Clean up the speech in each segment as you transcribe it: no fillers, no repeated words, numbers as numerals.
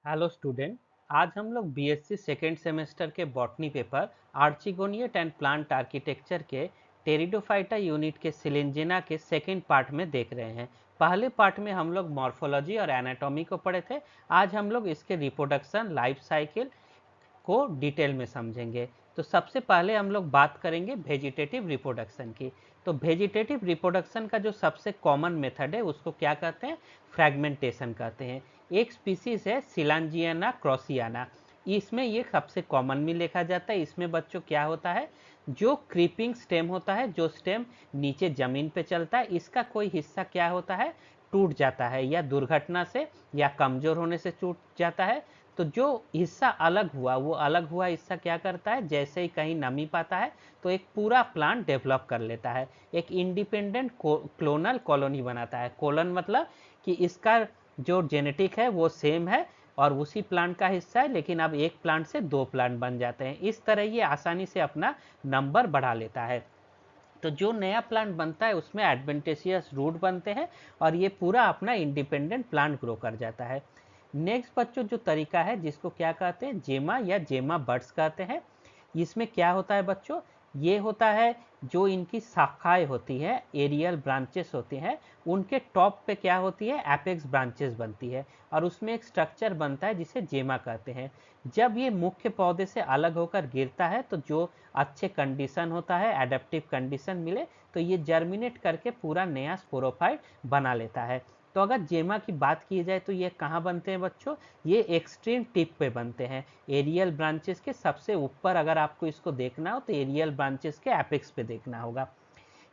Hello student. आज हम लोग बीएससी सेकेंड सेमेस्टर के botany paper archegoniate and plant architecture के टेरिडोफाइटा यूनिट के सिलेंजिना के सेकेंड पार्ट में देख रहे हैं। पहले पार्ट में हम लोग मॉर्फोलॉजी और एनाटॉमी को पढ़े थे। आज हम लोग इसके रिप्रोडक्शन लाइफ साइकिल को डिटेल में समझेंगे। तो सबसे पहले हम लोग बात करेंगे वेजिटेटिव रिप्रोडक्शन की। तो वेजिटेटिव रिप्रोडक्शन का जो सबसे कॉमन मेथड है उसको क्या कहते हैं? फ्रैगमेंटेशन कहते हैं। एक स्पीसीज है सिलांजियाना क्रॉसियाना, इसमें ये सबसे कॉमन में देखा जाता है। इसमें बच्चों क्या होता है, जो क्रीपिंग स्टेम होता है, जो स्टेम नीचे जमीन पे चलता है, इसका कोई हिस्सा क्या होता है, टूट जाता है, या दुर्घटना से या कमजोर होने से टूट जाता है। तो जो हिस्सा अलग हुआ, वो अलग हुआ हिस्सा क्या करता है, जैसे ही कहीं नमी पाता है तो एक पूरा प्लांट डेवलप कर लेता है, एक इंडिपेंडेंट क्लोनल कॉलोनी बनाता है। कॉलोन मतलब कि इसका जो जेनेटिक है वो सेम है और उसी प्लांट का हिस्सा है, लेकिन अब एक प्लांट से दो प्लांट बन जाते हैं। इस तरह ये आसानी से अपना नंबर बढ़ा लेता है। तो जो नया प्लांट बनता है उसमें एडवेंटेशियस रूट बनते हैं और ये पूरा अपना इंडिपेंडेंट प्लांट ग्रो कर जाता है। नेक्स्ट बच्चों जो तरीका है जिसको क्या कहते हैं, जेमा या जेमा बर्ड्स कहते हैं। इसमें क्या होता है बच्चों, ये होता है जो इनकी शाखाएं होती है, एरियल ब्रांचेस होती हैं, उनके टॉप पे क्या होती है, एपेक्स ब्रांचेस बनती है और उसमें एक स्ट्रक्चर बनता है जिसे जेमा कहते हैं। जब ये मुख्य पौधे से अलग होकर गिरता है तो जो अच्छे कंडीशन होता है, एडेप्टिव कंडीशन मिले, तो ये जर्मिनेट करके पूरा नया स्पोरोफाइट बना लेता है। तो अगर जेमा की बात की जाए तो ये कहाँ बनते हैं बच्चों, ये एक्सट्रीम टिप पे बनते हैं, एरियल ब्रांचेस के सबसे ऊपर। अगर आपको इसको देखना हो तो एरियल ब्रांचेस के एपेक्स पे देखना होगा।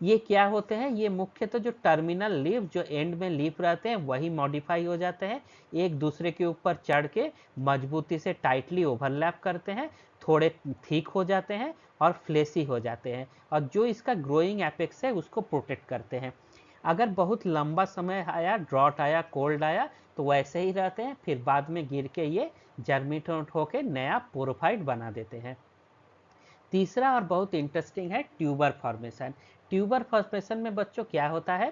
ये क्या होते हैं, ये मुख्यतः जो टर्मिनल लीफ, जो एंड में लीफ रहते हैं, वही मॉडिफाई हो जाते हैं, एक दूसरे के ऊपर चढ़ के मजबूती से टाइटली ओवरलैप करते हैं, थोड़े थिक हो जाते हैं और फ्लेसी हो जाते हैं, और जो इसका ग्रोइंग एपेक्स है उसको प्रोटेक्ट करते हैं। अगर बहुत लंबा समय आया, ड्रॉट आया, कोल्ड आया, तो वैसे ही रहते हैं, फिर बाद में गिर के ये जर्मिनेट होकर नया पोरोफाइट बना देते हैं। तीसरा और बहुत इंटरेस्टिंग है ट्यूबर फॉर्मेशन। ट्यूबर फॉर्मेशन में बच्चों क्या होता है,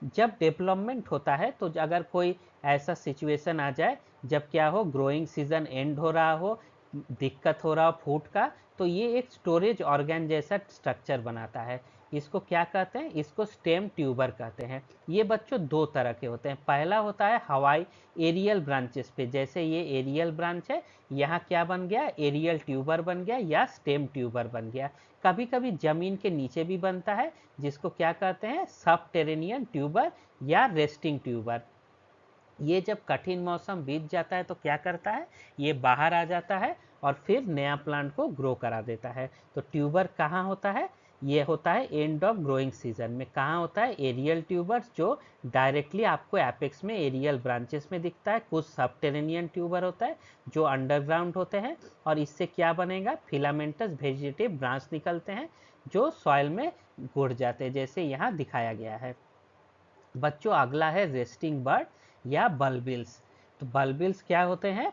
जब डेवलपमेंट होता है तो अगर कोई ऐसा सिचुएशन आ जाए जब क्या हो, ग्रोइंग सीजन एंड हो रहा हो, दिक्कत हो रहा हो फूड का, तो ये एक स्टोरेज ऑर्गन जैसा स्ट्रक्चर बनाता है। इसको क्या कहते हैं, इसको स्टेम ट्यूबर कहते हैं। ये बच्चों दो तरह के होते हैं। पहला होता है हवाई एरियल ब्रांचेस पे, जैसे ये एरियल ब्रांच है, यहाँ क्या बन गया, एरियल ट्यूबर बन गया या स्टेम ट्यूबर बन गया। कभी कभी जमीन के नीचे भी बनता है, जिसको क्या कहते हैं, सबटेरेनियन ट्यूबर या रेस्टिंग ट्यूबर। ये जब कठिन मौसम बीत जाता है तो क्या करता है, ये बाहर आ जाता है और फिर नया प्लांट को ग्रो करा देता है। तो ट्यूबर कहाँ होता है, ये होता है एंड ऑफ ग्रोइंग सीजन में। कहाँ होता है, एरियल ट्यूबर्स, जो डायरेक्टली आपको एपेक्स में एरियल ब्रांचेस में दिखता है। कुछ सबटेरेनियन ट्यूबर होता है जो अंडरग्राउंड होते हैं, और इससे क्या बनेगा, फिलामेंटस वेजिटेटिव ब्रांच निकलते हैं जो सॉइल में घुड़ जाते हैं, जैसे यहाँ दिखाया गया है। बच्चों अगला है रेस्टिंग बर्ड या बल्बिल्स। तो बल्बिल्स क्या होते हैं,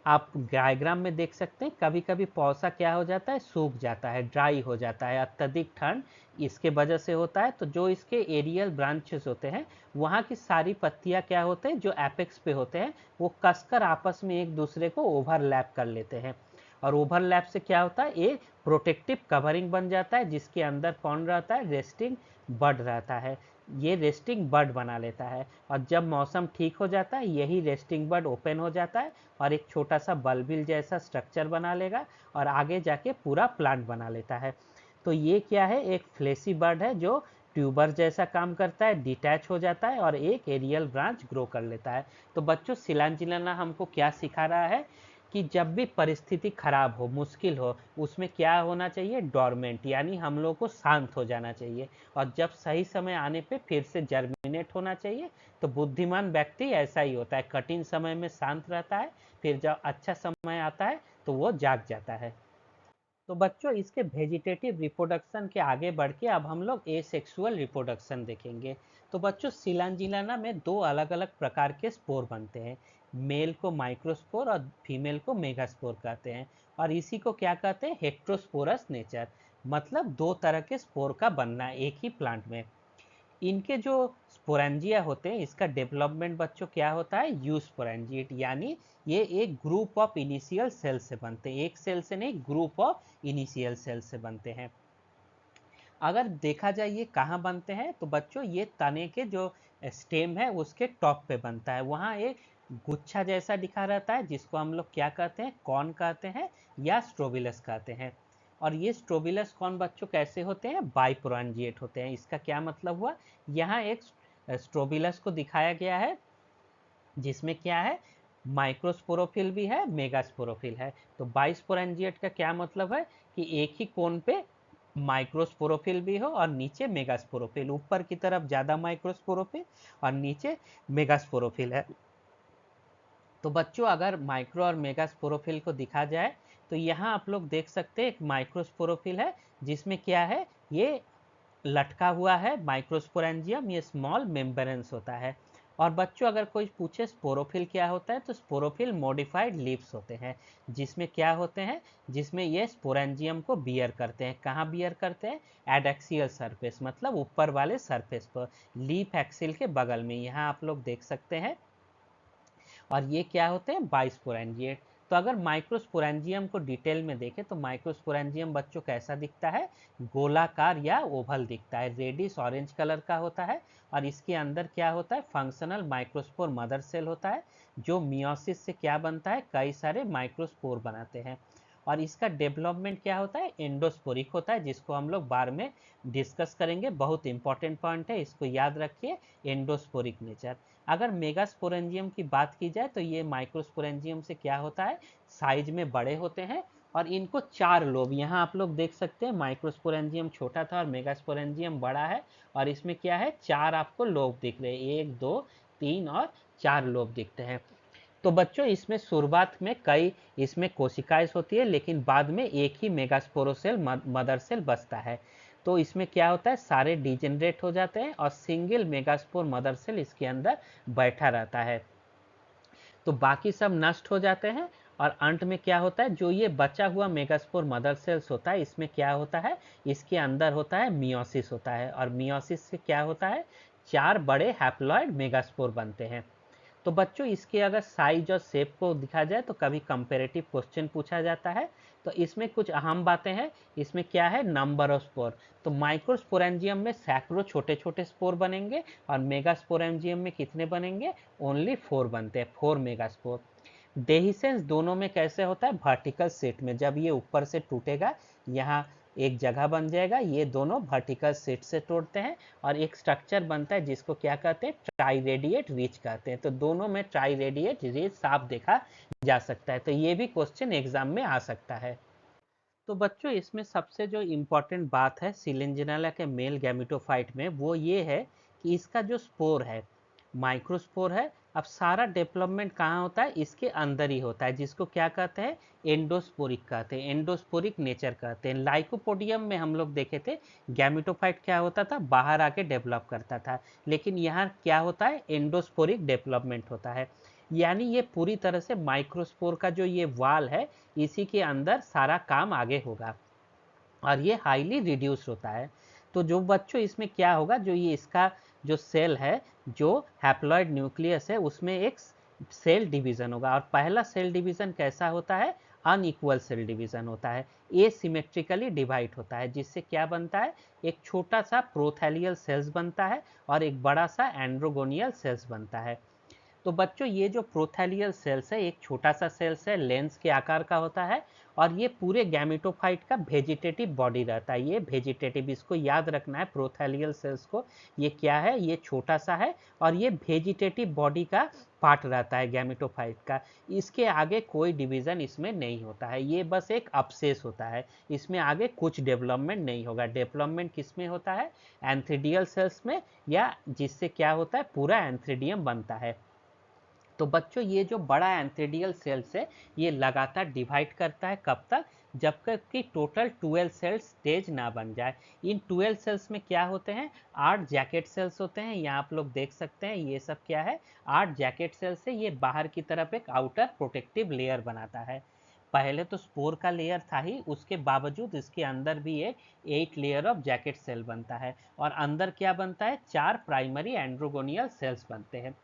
आप डायग्राम में देख सकते हैं, कभी कभी पौधा क्या हो जाता है, सूख जाता है, ड्राई हो जाता है, अत्यधिक ठंड इसके वजह से होता है। तो जो इसके एरियल ब्रांचेस होते हैं, वहाँ की सारी पत्तियाँ क्या होते हैं, जो एपेक्स पे होते हैं, वो कसकर आपस में एक दूसरे को ओवरलैप कर लेते हैं, और ओवरलैप से क्या होता है, एक प्रोटेक्टिव कवरिंग बन जाता है, जिसके अंदर कौन रहता है, रेस्टिंग बर्ड रहता है। ये रेस्टिंग बर्ड बना लेता है, और जब मौसम ठीक हो जाता है यही रेस्टिंग बर्ड ओपन हो जाता है और एक छोटा सा बल्बिल जैसा स्ट्रक्चर बना लेगा और आगे जाके पूरा प्लांट बना लेता है। तो ये क्या है, एक फ्लेसी बर्ड है जो ट्यूबर जैसा काम करता है, डिटैच हो जाता है और एक एरियल ब्रांच ग्रो कर लेता है। तो बच्चों सिलांजिलाना हमको क्या सिखा रहा है, कि जब भी परिस्थिति खराब हो, मुश्किल हो, उसमें क्या होना चाहिए, डोरमेंट, यानी हम लोग को शांत हो जाना चाहिए, और जब सही समय आने पे फिर से जर्मिनेट होना चाहिए। तो बुद्धिमान व्यक्ति ऐसा ही होता है, कठिन समय में शांत रहता है, फिर जब अच्छा समय आता है तो वो जाग जाता है। तो बच्चों इसके वेजिटेटिव रिप्रोडक्शन के आगे बढ़ के अब हम लोग एसेक्सुअल रिप्रोडक्शन देखेंगे। तो बच्चों सिलांजिलाना में दो अलग अलग प्रकार के स्पोर बनते हैं, मेल को माइक्रोस्पोर और फीमेल को मेगास्पोर कहते हैं, और इसी को क्या कहते हैं, हेट्रोस्पोरस नेचर, मतलब दो तरह के स्पोर का बनना एक ही प्लांट में। इनके जो स्पोरेंजिया होते हैं, इसका डेवलपमेंट बच्चों क्या होता है, यू स्पोरेंजिएट, यानी ये एक ग्रुप ऑफ इनिशियल सेल से बनते हैं, एक सेल से नहीं, ग्रुप ऑफ इनिशियल सेल से बनते हैं। अगर देखा जाए ये कहाँ बनते हैं, तो बच्चों ये तने के जो स्टेम है उसके टॉप पे बनता है, वहाँ एक गुच्छा जैसा दिखा रहता है जिसको हम लोग क्या कहते हैं, कॉर्न कहते हैं या स्ट्रोबिलस कहते हैं। और ये स्ट्रोबिलस कॉर्न बच्चों कैसे होते हैं, बाइपोरेंजिएट होते हैं। इसका क्या मतलब हुआ, यहाँ एक स्ट्रोबिलस को दिखाया गया है जिसमें क्या है, माइक्रोस्पोरोफिल भी है, मेगास्पोरोफिल है। तो बाइस्पोरेंजिएट का क्या मतलब है कि एक ही कोन पे माइक्रोस्पोरोफिल भी हो और नीचे मेगास्पोरोफिल, ऊपर की तरफ ज्यादा माइक्रोस्पोरोफिल और नीचे मेगास्पोरोफिल है। तो बच्चों अगर माइक्रो और मेगास्पोरोफिल को दिखा जाए तो यहाँ आप लोग देख सकते हैं एक माइक्रोस्पोरोफिल है जिसमें क्या है, ये लटका हुआ है माइक्रोस्पोरेंजियम, ये स्मॉल मेम्ब्रेन्स होता है। और बच्चों अगर कोई पूछे स्पोरोफिल क्या होता है, तो स्पोरोफिल मॉडिफाइड लीव्स होते हैं जिसमें क्या होते हैं, जिसमें ये स्पोरेंजियम को बियर करते हैं। कहाँ बियर करते हैं, एडैक्सियल सरफेस, मतलब ऊपर वाले सरफेस पर, लीफ एक्सिल के बगल में, यहाँ आप लोग देख सकते हैं। और ये क्या होते हैं, बाइस्पोरेंजिएट। तो अगर माइक्रोस्पोरेंजियम को डिटेल में देखें तो माइक्रोस्पोरेंजियम बच्चों कैसा दिखता है, गोलाकार या ओवल दिखता है, रेडिश ऑरेंज कलर का होता है। और इसके अंदर क्या होता है, फंक्शनल माइक्रोस्पोर मदर सेल होता है जो मियोसिस से क्या बनता है, कई सारे माइक्रोस्पोर बनाते हैं। और इसका डेवलपमेंट क्या होता है, एंडोस्पोरिक होता है, जिसको हम लोग बाद में डिस्कस करेंगे, बहुत इंपॉर्टेंट पॉइंट है, इसको याद रखिए, एंडोस्पोरिक नेचर। अगर मेगास्पोरेंजियम की बात की जाए तो ये माइक्रोस्पोरेंजियम से क्या होता है, साइज में बड़े होते हैं और इनको 4 लोब, यहाँ आप लोग देख सकते हैं, माइक्रोस्पोरेंजियम छोटा था और मेगास्पोरेंजियम बड़ा है। और इसमें क्या है, 4 आपको लोब दिख रहे हैं, 1 2 3 और 4 लोब दिखते हैं। तो बच्चों इसमें शुरुआत में कई इसमें कोशिकाएं होती है, लेकिन बाद में एक ही मेगास्पोरोसेल मदर सेल बचता है। तो इसमें क्या होता है, सारे डिजेनरेट हो जाते हैं और सिंगल मेगास्पोर मदर सेल इसके अंदर बैठा रहता है। तो बाकी सब नष्ट हो जाते हैं और अंत में क्या होता है, जो ये बचा हुआ मेगास्पोर मदर सेल्स होता है, इसमें क्या होता है, इसके अंदर होता है मियोसिस होता है। और मियोसिस से क्या होता है, 4 बड़े हैप्लॉइड मेगास्पोर बनते हैं। तो बच्चों इसके अगर साइज और शेप को दिखा जाए तो कभी कंपेरेटिव क्वेश्चन पूछा जाता है। तो इसमें कुछ अहम बातें हैं, इसमें क्या है, नंबर ऑफ स्पोर। तो माइक्रोस्पोरेंजियम में सैकड़ों छोटे छोटे स्पोर बनेंगे और मेगास्पोरेंजियम में कितने बनेंगे, ओनली 4 बनते हैं, 4 मेगास्पोर। डेहिसेंस दोनों में कैसे होता है, वर्टिकल सेट में, जब ये ऊपर से टूटेगा, यहाँ एक जगह बन जाएगा, ये दोनों वर्टिकल सेट से तोड़ते हैं और एक स्ट्रक्चर बनता है जिसको क्या कहते हैं, ट्राइरेडिएट रिच कहते हैं। तो दोनों में ट्राइरेडिएट रिच साफ देखा जा सकता है। तो ये भी क्वेश्चन एग्जाम में आ सकता है। तो बच्चों इसमें सबसे जो इम्पोर्टेंट बात है सिलेंजिनेला के मेल गैमेटोफाइट में, वो ये है कि इसका जो स्पोर है, माइक्रोस्पोर है। अब सारा डेवलपमेंट कहाँ होता है, इसके अंदर ही होता है, जिसको क्या कहते हैं, एंडोस्पोरिक कहते हैं, एंडोस्पोरिक नेचर कहते हैं। लाइकोपोडियम में हम लोग देखे थे, गैमेटोफाइट क्या होता था, बाहर आके डेवलप करता था, लेकिन यहाँ क्या होता है, एंडोस्पोरिक डेवलपमेंट होता है। यानी ये पूरी तरह से माइक्रोस्पोर का जो ये वाल है, इसी के अंदर सारा काम आगे होगा और ये हाईली रिड्यूस्ड होता है। तो जो बच्चों इसमें क्या होगा, जो ये इसका जो सेल है, जो हैप्लॉइड न्यूक्लियस है, उसमें एक सेल डिवीजन होगा। और पहला सेल डिवीजन कैसा होता है, अनइक्वल सेल डिवीजन होता है, एसिमेट्रिकली डिवाइड होता है, जिससे क्या बनता है, एक छोटा सा प्रोथैलियल सेल्स बनता है और एक बड़ा सा एंड्रोगोनियल सेल्स बनता है। तो बच्चों ये जो प्रोथैलियल सेल्स है, एक छोटा सा सेल्स है, लेंस के आकार का होता है और ये पूरे गैमेटोफाइट का वेजिटेटिव बॉडी रहता है। ये वेजिटेटिव, इसको याद रखना है प्रोथैलियल सेल्स को, ये क्या है, ये छोटा सा है और ये वेजिटेटिव बॉडी का पार्ट रहता है गैमेटोफाइट का। इसके आगे कोई डिवीजन इसमें नहीं होता है, ये बस एक अपसेस होता है, इसमें आगे कुछ डेवलपमेंट नहीं होगा। डेवलपमेंट किस में होता है, एंथ्रीडियल सेल्स में, या जिससे क्या होता है, पूरा एंथ्रीडियम बनता है। तो बच्चों ये जो बड़ा एंथ्रीडियल सेल्स है, ये लगातार डिवाइड करता है, कब तक, जब तक कि टोटल 12 सेल्स स्टेज ना बन जाए। इन 12 सेल्स में क्या होते हैं, 8 जैकेट सेल्स होते हैं, यहाँ आप लोग देख सकते हैं, ये सब क्या है, 8 जैकेट सेल्स है, ये बाहर की तरफ एक आउटर प्रोटेक्टिव लेयर बनाता है। पहले तो स्पोर का लेयर था ही, उसके बावजूद इसके अंदर भी एक 8 लेयर ऑफ जैकेट सेल बनता है और अंदर क्या बनता है, 4 प्राइमरी एंड्रोगोनियल सेल्स बनते हैं।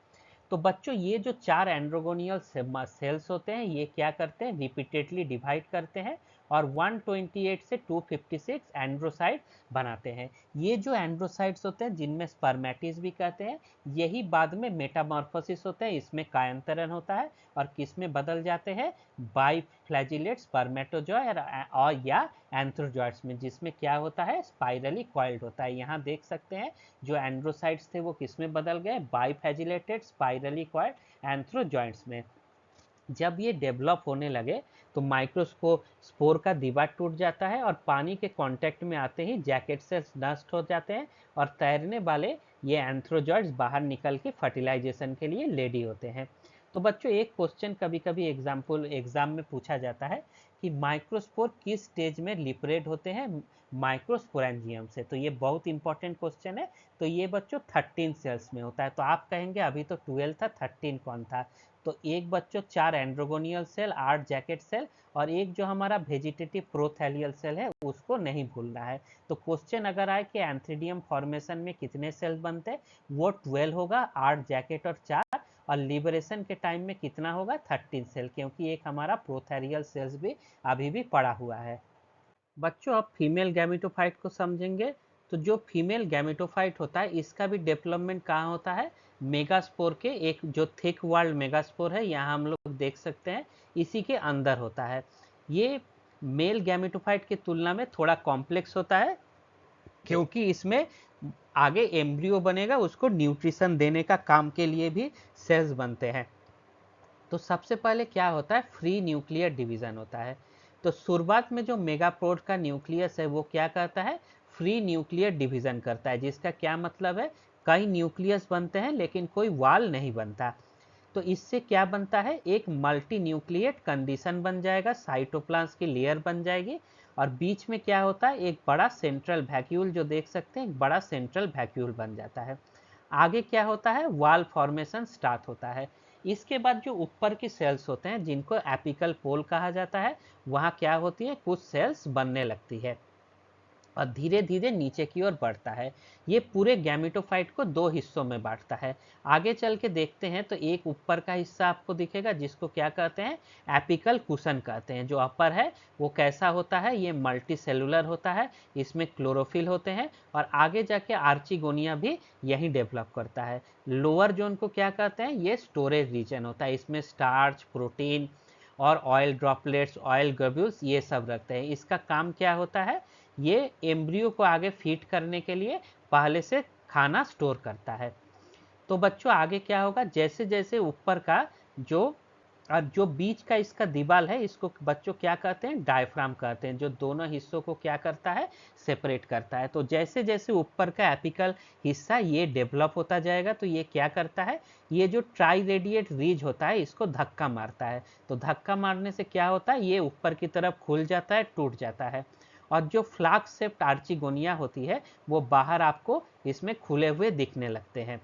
तो बच्चों ये जो 4 एंड्रोगोनियल सेल्स होते हैं ये क्या करते हैं, रिपीटेडली डिवाइड करते हैं और 128 से 256 एंड्रोसाइट बनाते हैं। ये जो एंड्रोसाइट्स होते हैं जिनमें स्पर्मेटिस भी कहते हैं, यही बाद में मेटामॉर्फोसिस होते हैं, इसमें कायांतरण होता है और किस में बदल जाते हैं, बाइफ्लैजिलेट स्पर्मेटोजॉय और या एंथ्रोजॉइड्स में, जिसमें क्या होता है, स्पाइरली कॉइल्ड होता है। यहाँ देख सकते हैं जो एंड्रोसाइट्स थे वो किस में बदल गए, बाइफेजिलेटेड स्पाइरली कॉइल्ड एंथ्रोजॉइड्स में। जब ये डेवलप होने लगे तो माइक्रोस्कोप स्पोर का दीवार टूट जाता है और पानी के कांटेक्ट में आते ही जैकेट सेल्स नष्ट हो जाते हैं और तैरने वाले ये एंथ्रोजॉइड्स बाहर निकल के फर्टिलाइजेशन के लिए रेडी होते हैं। तो बच्चों एक क्वेश्चन कभी कभी एग्जाम में पूछा जाता है कि माइक्रोस्पोर किस स्टेज में लिपरेट होते हैं माइक्रोस्पोरेंजियम से, तो ये बहुत इंपॉर्टेंट क्वेश्चन है। तो ये बच्चों 13 सेल्स में होता है। तो आप कहेंगे अभी तो 12 था, 13 कौन था, तो एक बच्चों 4 एंड्रोगोनियल सेल, 8 जैकेट सेल और एक जो हमारा वेजिटेटिव प्रोथैलियल सेल है उसको नहीं भूलना है। तो क्वेश्चन अगर आए कि एंथ्रीडियम फॉर्मेशन में कितने सेल बनते हैं, वो 12 होगा, 8 जैकेट और 4, और लिबरेशन के टाइम में कितना होगा, 13 सेल, क्योंकि एक हमारा प्रोथैरियल सेल्स भी अभी भी पड़ा हुआ है। बच्चों अब फीमेल गैमेटोफाइट को समझेंगे। तो जो फीमेल गैमेटोफाइट होता है इसका भी डेवलपमेंट कहाँ होता है, मेगास्पोर के, एक जो थिक वाल्ड मेगास्पोर है यहाँ हम लोग देख सकते हैं, इसी के अंदर होता है। ये मेल गैमेटोफाइट की तुलना में थोड़ा कॉम्प्लेक्स होता है, क्योंकि इसमें आगे एम्ब्रियो बनेगा, उसको न्यूट्रिशन देने का काम के लिए भी सेल्स बनते हैं। तो सबसे पहले क्या होता है, फ्री न्यूक्लियर डिवीजन होता है। तो शुरुआत में जो मेगाप्रोड का न्यूक्लियस है वो क्या करता है, फ्री न्यूक्लियर डिवीजन करता है, जिसका क्या मतलब है, कई न्यूक्लियस बनते हैं लेकिन कोई वाल नहीं बनता। तो इससे क्या बनता है, एक मल्टी न्यूक्लिएट कंडीशन बन जाएगा, साइटोप्लाज्म की लेयर बन जाएगी और बीच में क्या होता है, एक बड़ा सेंट्रल वैक्यूल, जो देख सकते हैं एक बड़ा सेंट्रल वैक्यूल बन जाता है। आगे क्या होता है, वाल फॉर्मेशन स्टार्ट होता है। इसके बाद जो ऊपर की सेल्स होते हैं जिनको एपिकल पोल कहा जाता है, वहाँ क्या होती है, कुछ सेल्स बनने लगती है और धीरे धीरे नीचे की ओर बढ़ता है। ये पूरे गैमेटोफाइट को दो हिस्सों में बांटता है। आगे चल के देखते हैं तो एक ऊपर का हिस्सा आपको दिखेगा जिसको क्या कहते हैं, एपिकल कुशन कहते हैं। जो अपर है वो कैसा होता है, ये मल्टी सेलुलर होता है, इसमें क्लोरोफिल होते हैं और आगे जाके आर्चिगोनिया भी यही डेवलप करता है। लोअर जोन को क्या कहते हैं, ये स्टोरेज रीजन होता है, इसमें स्टार्च, प्रोटीन और ऑयल ड्रॉपलेट्स, ऑयल ग्लोब्यूल्स ये सब रखते हैं। इसका काम क्या होता है, ये एम्ब्रियो को आगे फीड करने के लिए पहले से खाना स्टोर करता है। तो बच्चों आगे क्या होगा, जैसे जैसे ऊपर का जो और जो बीच का इसका दीवार है इसको बच्चों क्या कहते हैं, डायफ्राम कहते हैं, जो दोनों हिस्सों को क्या करता है, सेपरेट करता है। तो जैसे जैसे ऊपर का एपिकल हिस्सा ये डेवलप होता जाएगा तो ये क्या करता है, ये जो ट्राई रेडिएट रीज होता है इसको धक्का मारता है। तो धक्का मारने से क्या होता है, ये ऊपर की तरफ खुल जाता है, टूट जाता है और जो फ्लास्क शेप्ड आर्चिगोनिया होती है वो बाहर आपको इसमें खुले हुए दिखने लगते हैं।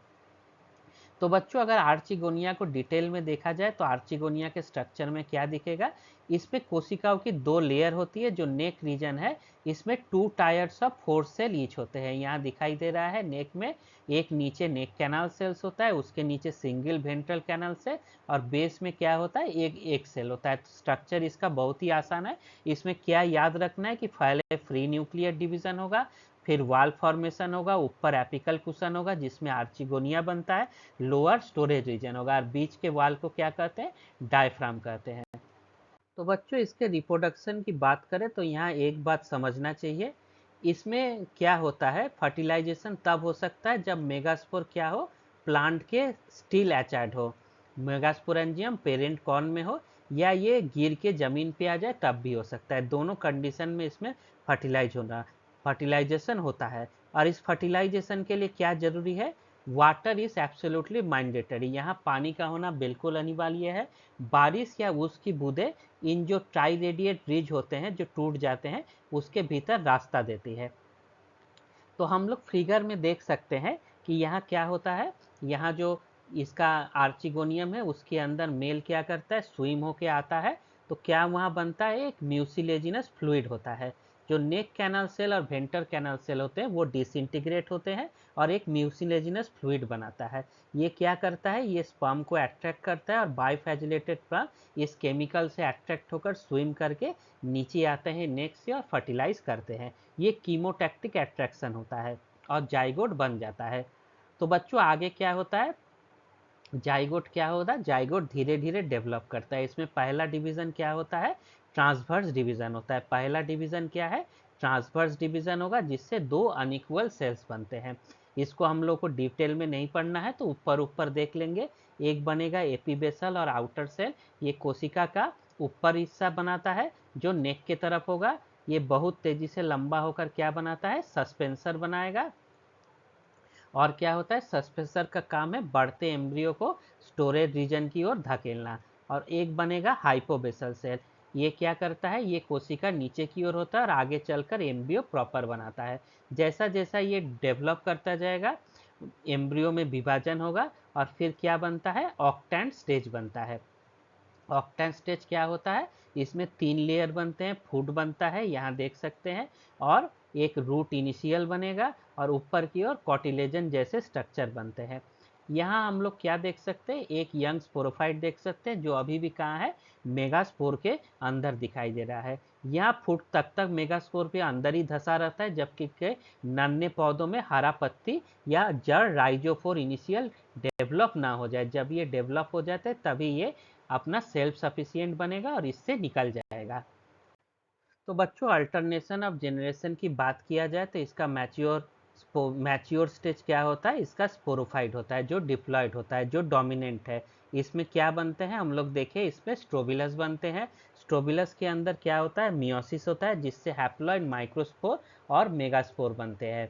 तो बच्चों अगर आर्चिगोनिया को डिटेल में देखा जाए तो आर्चिगोनिया के स्ट्रक्चर में क्या दिखेगा, इसमें कोशिकाओं की दो लेयर होती है। जो नेक रीजन है इसमें 2 टायर्स ऑफ 4 सेल ईच होते हैं, यहाँ दिखाई दे रहा है नेक में एक नीचे नेक कैनाल सेल्स होता है, उसके नीचे सिंगल वेंट्रल कैनाल सेल और बेस में क्या होता है, एक सेल होता है। तो स्ट्रक्चर इसका बहुत ही आसान है। इसमें क्या याद रखना है कि पहले फ्री न्यूक्लियर डिवीजन होगा, फिर वाल फॉर्मेशन होगा, ऊपर एपिकल कुशन होगा जिसमें आर्चिगोनिया बनता है, लोअर स्टोरेज रीजन होगा और बीच के वाल को क्या कहते हैं, डायफ्राम कहते हैं। तो बच्चों इसके रिप्रोडक्शन की बात करें तो यहाँ एक बात समझना चाहिए, इसमें क्या होता है, फर्टिलाइजेशन तब हो सकता है जब मेगास्पोर क्या हो, प्लांट के स्टिल एचाइड हो, मेगास्पोरेंजियम पेरेंट कॉर्न में हो या ये गिर के जमीन पे आ जाए तब भी हो सकता है। दोनों कंडीशन में इसमें फर्टिलाइजेशन होता है। और इस फर्टिलाइजेशन के लिए क्या जरूरी है, वाटर इज एब्सोल्युटली मैंडेटरी, यहाँ पानी का होना बिल्कुल अनिवार्य है। बारिश या उसकी बूंदें इन जो ट्राई रेडिएट रिज होते हैं जो टूट जाते हैं उसके भीतर रास्ता देती है। तो हम लोग फिगर में देख सकते हैं कि यहाँ क्या होता है, यहाँ जो इसका आर्चिगोनियम है उसके अंदर मेल क्या करता है, स्विम होके आता है तो क्या वहाँ बनता है, एक म्यूसिलेजिनस फ्लूइड होता है। जो नेक कैनल सेल और वेंटर कैनल सेल होते हैं वो डिसइंटीग्रेट होते हैं और एक म्यूसिलेजिनस फ्लूइड बनाता है। ये क्या करता है, ये स्पर्म को अट्रैक्ट करता है और बाइफैजिलेटेड स्पर्म इस केमिकल से अट्रैक्ट होकर स्विम करके नीचे आते हैं नेक से और फर्टिलाइज करते हैं। ये कीमोटैक्टिक अट्रैक्शन होता है और जाइगोट बन जाता है। तो बच्चों आगे क्या होता है, जाइगोट क्या होता है, जाइगोट धीरे धीरे डेवलप करता है। इसमें पहला डिवीजन क्या होता है, ट्रांसवर्स डिवीजन होता है। पहला डिवीजन क्या है, ट्रांसवर्स डिवीजन होगा, जिससे दो अनइक्वल सेल्स बनते हैं। इसको हम लोग को डिटेल में नहीं पढ़ना है, तो ऊपर ऊपर देख लेंगे। एक बनेगा एपीबेसल और आउटर सेल, ये कोशिका का ऊपर हिस्सा बनाता है जो नेक की तरफ होगा। ये बहुत तेजी से लंबा होकर क्या बनाता है, सस्पेंसर बनाएगा। और क्या होता है, सस्पेंसर का काम है बढ़ते एम्ब्रियो को स्टोरेज रीजन की ओर धकेलना। और एक बनेगा हाइपोबेसल सेल, ये क्या करता है, ये कोशिका नीचे की ओर होता है और आगे चलकर एम्ब्रियो प्रॉपर बनाता है। जैसा जैसा ये डेवलप करता जाएगा एम्ब्रियो में विभाजन होगा और फिर क्या बनता है, ऑक्टेंट स्टेज बनता है। ऑक्टेन स्टेज क्या होता है, इसमें 3 लेयर बनते हैं, फूड बनता है यहाँ देख सकते हैं, और एक रूट इनिशियल बनेगा और ऊपर की ओर कॉटिलेजन जैसे स्ट्रक्चर बनते हैं। यहाँ हम लोग क्या देख सकते हैं, एक यंग स्पोरोफाइट देख सकते हैं जो अभी भी कहाँ है, मेगास्पोर के अंदर दिखाई दे रहा है। यहाँ फुट तक मेगास्पोर के अंदर ही धसा रहता है, जबकि के नन्हे पौधों में हरा पत्ती या जड़ राइजोफोर इनिशियल डेवलप ना हो जाए। जब ये डेवलप हो जाते हैं तभी ये अपना सेल्फ सफिशिएंट बनेगा और इससे निकल जाएगा। तो बच्चों अल्टरनेशन ऑफ जनरेशन की बात किया जाए तो इसका मैच्योर स्टेज क्या होता है, इसका स्पोरोफाइट होता है जो डिप्लॉयड होता है, जो डोमिनेंट है। इसमें क्या बनते हैं हम लोग देखें, इसमें स्ट्रोबिलस बनते हैं। स्ट्रोबिलस के अंदर क्या होता है, मियोसिस होता है, जिससे हैप्लॉइड माइक्रोस्पोर और मेगास्पोर बनते हैं।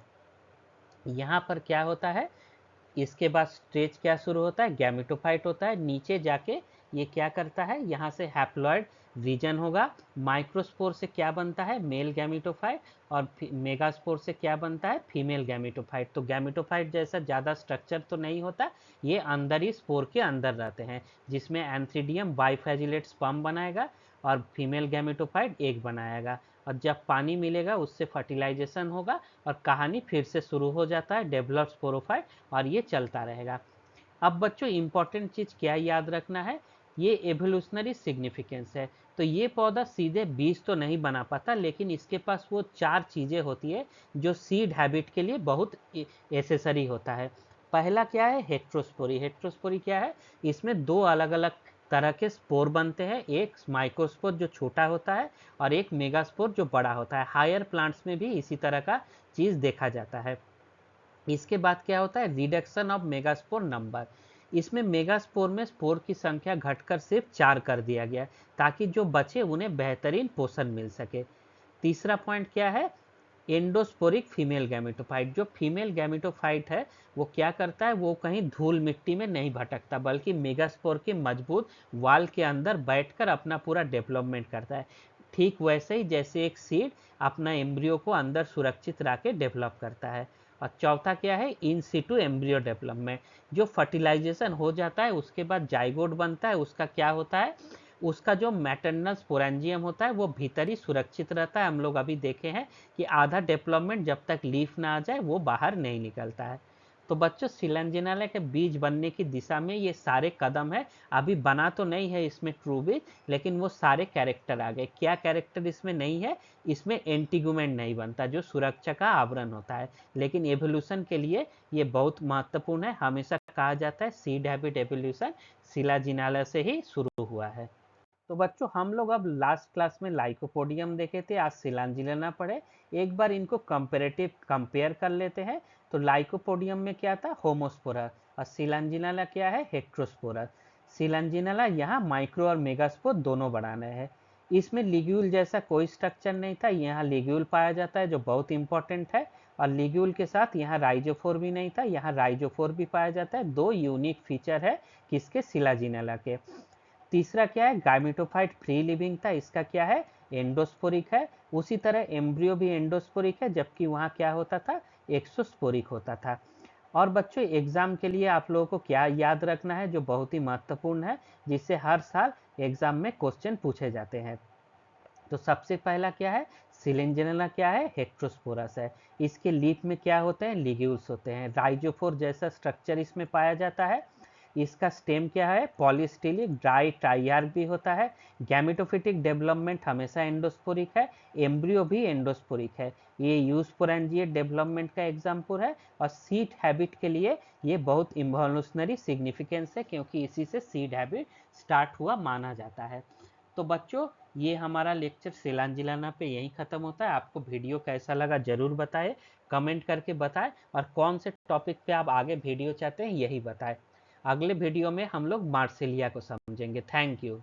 यहाँ पर क्या होता है, इसके बाद स्टेज क्या शुरू होता है, गैमेटोफाइट होता है। नीचे जाके ये क्या करता है, यहाँ से हैप्लॉइड रीजन होगा। माइक्रोस्पोर से क्या बनता है, मेल गैमेटोफाइट, और मेगास्पोर से क्या बनता है, फीमेल गैमेटोफाइट। तो गैमेटोफाइट जैसा ज़्यादा स्ट्रक्चर तो नहीं होता, ये अंदर ही स्पोर के अंदर रहते हैं, जिसमें एंथ्रीडियम बाइफैजिलेट स्पर्म बनाएगा और फीमेल गैमेटोफाइट एक बनाएगा। और जब पानी मिलेगा उससे फर्टिलाइजेशन होगा और कहानी फिर से शुरू हो जाता है, डेवलप स्पोरोफाइट, और ये चलता रहेगा। अब बच्चों इंपॉर्टेंट चीज क्या याद रखना है, ये एवोल्यूशनरी सिग्निफिकेंस है। तो ये पौधा सीधे बीज तो नहीं बना पाता, लेकिन इसके पास वो 4 चीजें होती है जो सीड हैबिट के लिए बहुत एसेसरी होता है। पहला क्या है, हेट्रोस्पोरी। हेट्रोस्पोरी क्या है, इसमें 2 अलग अलग तरह के स्पोर बनते हैं, एक माइक्रोस्पोर जो छोटा होता है और एक मेगास्पोर जो बड़ा होता है। हायर प्लांट्स में भी इसी तरह का चीज देखा जाता है। इसके बाद क्या होता है, रिडक्शन ऑफ मेगास्पोर नंबर। इसमें मेगास्पोर में स्पोर की संख्या घटकर सिर्फ 4 कर दिया गया, ताकि जो बचे उन्हें बेहतरीन पोषण मिल सके। तीसरा पॉइंट क्या है, एंडोस्पोरिक फीमेल गैमेटोफाइट। जो फीमेल गैमेटोफाइट है वो क्या करता है, वो कहीं धूल मिट्टी में नहीं भटकता, बल्कि मेगास्पोर के मजबूत वाल के अंदर बैठकर अपना पूरा डेवलपमेंट करता है। ठीक वैसे ही जैसे एक सीड अपना एम्ब्रियो को अंदर सुरक्षित रख के डेवलप करता है। और चौथा क्या है, इन सिटू एम्ब्रियो डेवलपमेंट। जो फर्टिलाइजेशन हो जाता है उसके बाद जाइगोट बनता है, उसका क्या होता है, उसका जो मैटरनल स्पोरेंजियम होता है वो भीतर ही सुरक्षित रहता है। हम लोग अभी देखे हैं कि आधा डेवलपमेंट जब तक लीफ ना आ जाए वो बाहर नहीं निकलता है। तो बच्चों सिलेंजिनाला के बीज बनने की दिशा में ये सारे कदम है। अभी बना तो नहीं है इसमें ट्रू बीज, लेकिन वो सारे कैरेक्टर आ गए। क्या कैरेक्टर इसमें नहीं है, इसमें एंटीगुमेंट नहीं बनता जो सुरक्षा का आवरण होता है, लेकिन एवोल्यूशन के लिए ये बहुत महत्वपूर्ण है। हमेशा कहा जाता है सीड हैबिट एवोल्यूशन सिलाजिनाला से ही शुरू हुआ है। तो बच्चों हम लोग अब लास्ट क्लास में लाइकोपोडियम देखे थे, आज सिलांजिना पढ़े। एक बार इनको कंपेरेटिव कंपेयर कर लेते हैं। तो लाइकोपोडियम में क्या था, होमोस्पोरस, और सिलांजिना क्या है, हेट्रोस्पोरस। सिलांजिना यहाँ माइक्रो और मेगास्पोर दोनों बनाने हैं। इसमें लिग्यूल जैसा कोई स्ट्रक्चर नहीं था, यहाँ लिग्यूल पाया जाता है जो बहुत इंपॉर्टेंट है। और लिग्यूल के साथ यहाँ राइजोफोर भी नहीं था, यहाँ राइजोफोर भी पाया जाता है। 2 यूनिक फीचर है किसके, सिलाजिना के। तीसरा क्या है, गाइमेटोफाइट फ्री लिविंग था, इसका क्या है, एंडोस्पोरिक है। उसी तरह एम्ब्रियो भी एंडोस्पोरिक है, जबकि वहाँ क्या होता था, एक्सोस्पोरिक होता था। और बच्चों एग्जाम के लिए आप लोगों को क्या याद रखना है जो बहुत ही महत्वपूर्ण है, जिससे हर साल एग्जाम में क्वेश्चन पूछे जाते हैं। तो सबसे पहला क्या है, सिलेंजिना क्या है, हेक्ट्रोस्पोरस है। इसके लीफ में क्या होते हैं, लिग्यूल्स होते हैं। राइजोफोर जैसा स्ट्रक्चर इसमें पाया जाता है। इसका स्टेम क्या है, पॉलीस्टिलिक ड्राई ट्राइआर्क भी होता है। गैमेटोफिटिक डेवलपमेंट हमेशा एंडोस्पोरिक है। एम्ब्रियो भी एंडोस्पोरिक है। ये यूस्पोरेंजिएट डेवलपमेंट का एग्जाम्पल है। और सीड हैबिट के लिए ये बहुत इवोल्यूशनरी सिग्निफिकेंस है, क्योंकि इसी से सीड हैबिट स्टार्ट हुआ माना जाता है। तो बच्चों, ये हमारा लेक्चर सिलांजिलाना पे यहीं ख़त्म होता है। आपको वीडियो कैसा लगा ज़रूर बताएं, कमेंट करके बताएं, और कौन से टॉपिक पे आप आगे वीडियो चाहते हैं यही बताएं। अगले वीडियो में हम लोग मार्सिलिया को समझेंगे। Thank you.